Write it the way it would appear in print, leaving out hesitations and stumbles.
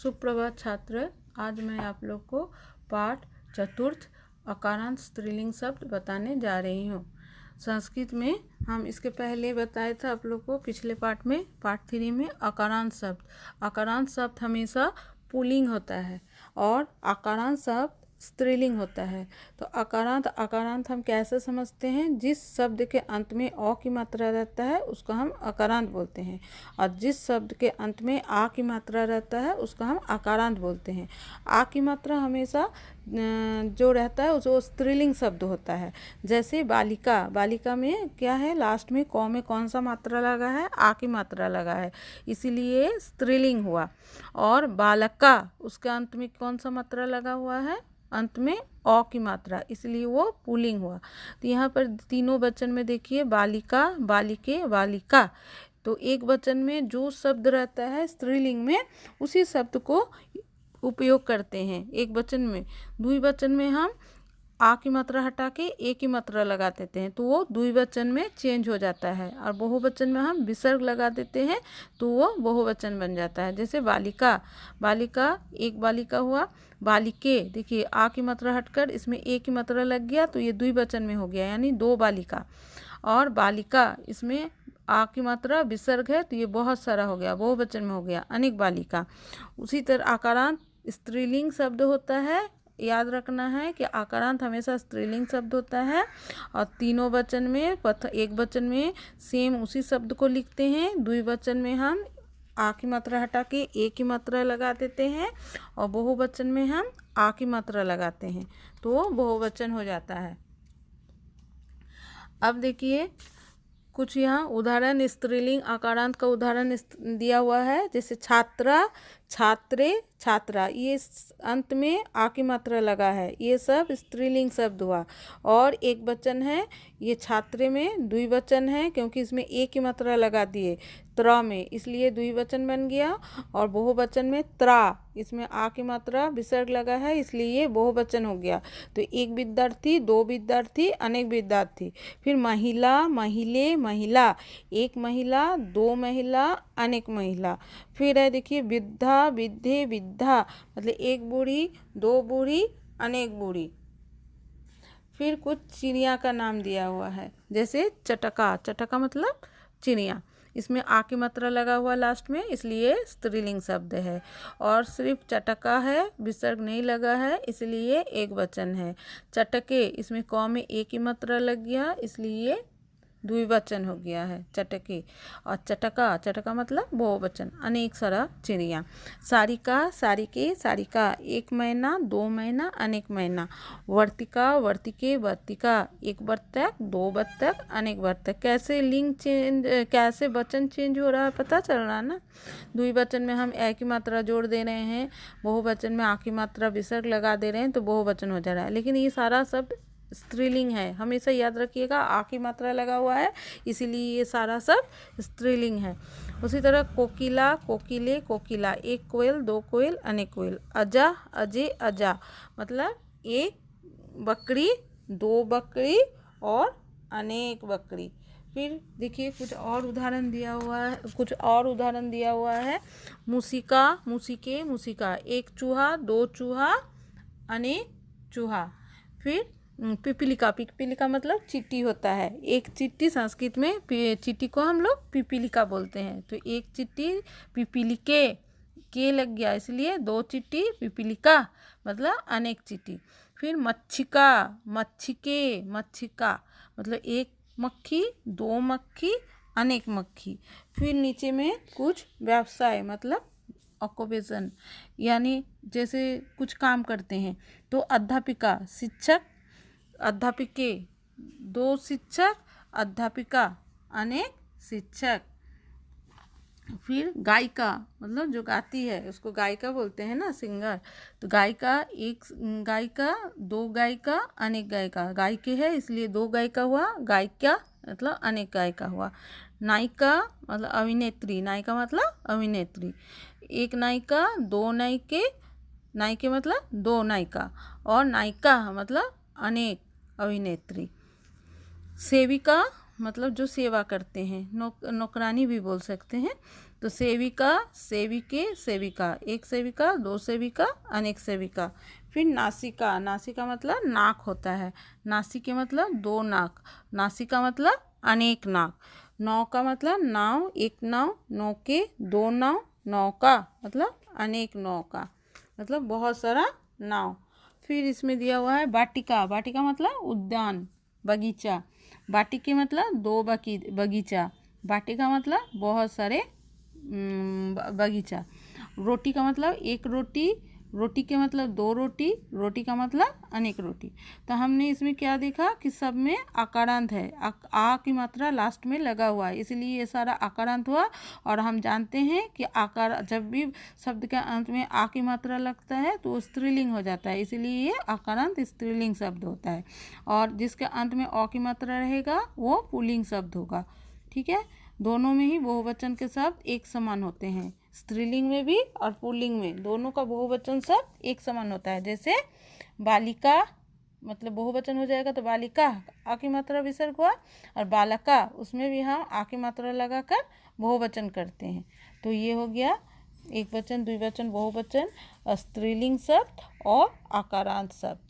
सुप्रभात छात्र। आज मैं आप लोग को पाठ चतुर्थ अकारांत स्त्रीलिंग शब्द बताने जा रही हूँ। संस्कृत में हम इसके पहले बताया था आप लोग को पिछले पाठ में, पार्ट 3 में अकारांत शब्द। अकारांत शब्द हमेशा पुल्लिंग होता है और अकारांत शब्द स्त्रीलिंग होता है। तो अकारांत हम कैसे समझते हैं? जिस शब्द के अंत में अ की मात्रा रहता है उसको हम अकारांत बोलते हैं, और जिस शब्द के अंत में आ की मात्रा रहता है उसको हम अकारांत बोलते हैं। आ की मात्रा हमेशा जो रहता है वो स्त्रीलिंग शब्द होता है। जैसे बालिका, बालिका में क्या है? लास्ट में क में कौन सा मात्रा लगा है? आ की मात्रा लगा है, इसीलिए स्त्रीलिंग हुआ। और बालका, उसके अंत में कौन सा मात्रा लगा हुआ है? अंत में अ की मात्रा, इसलिए वो पुल्लिंग हुआ। तो यहाँ पर तीनों वचन में देखिए, बालिका, बालिके, बालिका। तो एक वचन में जो शब्द रहता है स्त्रीलिंग में उसी शब्द को उपयोग करते हैं एक वचन में। द्विवचन में हम आ की मात्रा हटा के ए की मात्रा लगा देते हैं तो वो द्विवचन में चेंज हो जाता है, और बहुवचन में हम विसर्ग लगा देते हैं तो वो बहुवचन बन जाता है। जैसे बालिका, बालिका एक बालिका हुआ। बालिके, देखिए आ की मात्रा हटकर इसमें ए की मात्रा लग गया तो ये द्विवचन में हो गया, यानी दो बालिका। और बालिका, इसमें आ की मात्रा विसर्ग है तो ये बहुत सारा हो गया, बहुवचन में हो गया, अनेक बालिका। उसी तरह आकारांत स्त्रीलिंग शब्द होता है। याद रखना है कि आकारांत हमेशा स्त्रीलिंग शब्द होता है, और तीनों वचन में एक वचन में सेम उसी शब्द को लिखते हैं। द्विवचन में हम आ की मात्रा हटा के ए की मात्रा लगा देते हैं, और बहुवचन में हम आ की मात्रा लगाते हैं तो वो बहुवचन हो जाता है। अब देखिए कुछ यहाँ उदाहरण स्त्रीलिंग आकारांत का उदाहरण दिया हुआ है। जैसे छात्रा, छात्रे, छात्रा, ये अंत में आ की मात्रा लगा है, ये सब स्त्रीलिंग शब्द हुआ। और एक वचन है, ये छात्रे में द्विवचन है क्योंकि इसमें ए की मात्रा लगा दिए त्र में, इसलिए द्विवचन बन गया। और बहुवचन में त्रा, इसमें आ की मात्रा विसर्ग लगा है इसलिए ये बहुवचन हो गया। तो एक विद्यार्थी, दो विद्यार्थी, अनेक विद्यार्थी। फिर महिला, महिले, महिला, एक महिला, दो महिला, अनेक महिला। फिर है देखिए विद्या, विद्धे, विद्या, मतलब एक बूढ़ी, दो बूढ़ी, अनेक बूढ़ी। फिर कुछ चिड़िया का नाम दिया हुआ है, जैसे चटका, चटका मतलब चिड़िया, इसमें आ की मात्रा लगा हुआ लास्ट में इसलिए स्त्रीलिंग शब्द है। और सिर्फ चटका है, विसर्ग नहीं लगा है इसलिए एक वचन है। चटके, इसमें क में ए की मात्रा लग गया इसलिए द्विवचन हो गया है, चटके। और चटका, चटका मतलब बहुवचन, अनेक सारा चिड़िया। सारिका, सारिके, सारिका, एक महीना, दो महीना, अनेक महीना। वर्तिका, वर्तिके, वर्तिका, एक बत्तख, दो बत्तख, अनेक बत्तख। कैसे लिंग चेंज, कैसे वचन चेंज हो रहा है पता चल रहा है ना। द्विवचन में हम ए की मात्रा जोड़ दे रहे हैं, बहुवचन में आ की मात्रा विसर्ग लगा दे रहे हैं तो बहुवचन हो जा रहा है, लेकिन ये सारा शब्द स्त्रीलिंग है। हमेशा याद रखिएगा आ की मात्रा लगा हुआ है इसीलिए ये सारा सब स्त्रीलिंग है। उसी तरह कोकिला, कोकिले, कोकिला, एक कोयल, दो कोयल, अनेक कोयल। अजा, अजे, अजा, मतलब एक बकरी, दो बकरी और अनेक बकरी। फिर देखिए कुछ और उदाहरण दिया हुआ है, मूसिका, मूसिके, मूसिका, एक चूहा, दो चूहा, अनेक चूहा। फिर पिपीलिका, पिपीलिका मतलब चींटी होता है, एक चींटी, संस्कृत में चींटी को हम लोग पिपीलिका बोलते हैं। तो एक चींटी, पिपीलिके, के लग गया इसलिए दो चींटी, पिपीलिका मतलब अनेक चींटी। फिर मच्छिका, मच्छिके, मच्छिका, मतलब एक मक्खी, दो मक्खी, अनेक मक्खी। फिर नीचे में कुछ व्यवसाय मतलब ऑक्युपेशन, यानी जैसे कुछ काम करते हैं। तो अध्यापिका, शिक्षक, अध्यापिके, दो शिक्षक, अध्यापिका, अनेक शिक्षक। फिर गायिका, मतलब जो गाती है उसको गायिका बोलते हैं ना, सिंगर। तो गायिका, एक गायिका, दो गायिका, अनेक गायिका। गायिके है इसलिए दो गायिका हुआ, गायिका मतलब अनेक गायिका हुआ। नायिका मतलब अभिनेत्री, नायिका मतलब अभिनेत्री, एक नायिका, दो नायिके, नायिके मतलब दो नायिका, और नायिका मतलब अनेक अभिनेत्री। सेविका मतलब जो सेवा करते हैं, नौकरानी भी बोल सकते हैं। तो सेविका, सेविके, सेविका, एक सेविका, दो सेविका, अनेक सेविका। फिर नासिका, नासिका मतलब नाक होता है, नासिके मतलब दो नाक, नासिका मतलब अनेक नाक। नौका मतलब नाव, एक नाव, नौके दो नाव, नौका मतलब अनेक नौका, मतलब बहुत सारा नाव। फिर इसमें दिया हुआ है वाटिका, वाटिका मतलब उद्यान, बगीचा, वाटिके मतलब दो बगीचा, वाटिका मतलब बहुत सारे बगीचा। रोटी का मतलब एक रोटी, रोटी के मतलब दो रोटी, रोटी का मतलब अनेक रोटी। तो हमने इसमें क्या देखा कि सब में आकारांत है, आ की मात्रा लास्ट में लगा हुआ है, इसलिए ये सारा आकारांत हुआ। और हम जानते हैं कि आकार जब भी शब्द के अंत में आ की मात्रा लगता है तो वो स्त्रीलिंग हो जाता है, इसलिए ये आकारांत स्त्रीलिंग शब्द होता है। और जिसके अंत में अ की मात्रा रहेगा वो पुल्लिंग शब्द होगा। ठीक है, दोनों में ही बहुवचन के शब्द एक समान होते हैं, स्त्रीलिंग में भी और पुल्लिंग में, दोनों का बहुवचन शब्द एक समान होता है। जैसे बालिका मतलब बहुवचन हो जाएगा तो बालिका आ की मात्रा विसर्ग हुआ, और बालका उसमें भी हम आ की मात्रा लगाकर बहुवचन करते हैं। तो ये हो गया एक वचन, द्विवचन, बहुवचन, स्त्रीलिंग शब्द और आकारांत शब्द।